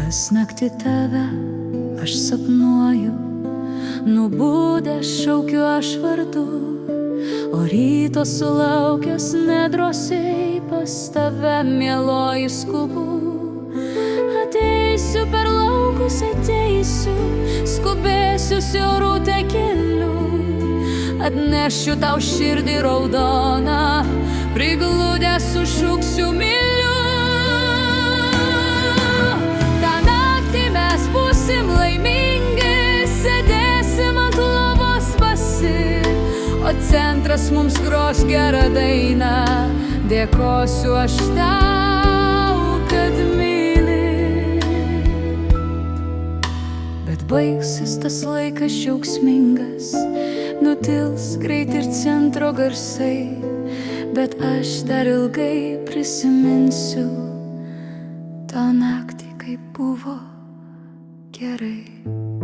Kas naktį tave aš sapnuoju, nubudęs šaukiu aš vardu, o ryto sulaukęs nedrąsiai pas tave, mieloji, skubu. Ateisiu per laukus, ateisiu, skubėsiu siaurų tekelių, atnešiu tau širdį raudoną, prigludęs sušuksiu myliu. Ta naktį mes būsim laimingi, sėdėsim ant lovos basi, o centras mums gros gerą dainą. Dėkosiu aš tau, kad myli. Bet baigsis tas laikas džiaugsmingas, nutils greit ir centro garsai, bet aš dar ilgai prisiminsiu tą naktį, kaip buvo gerai.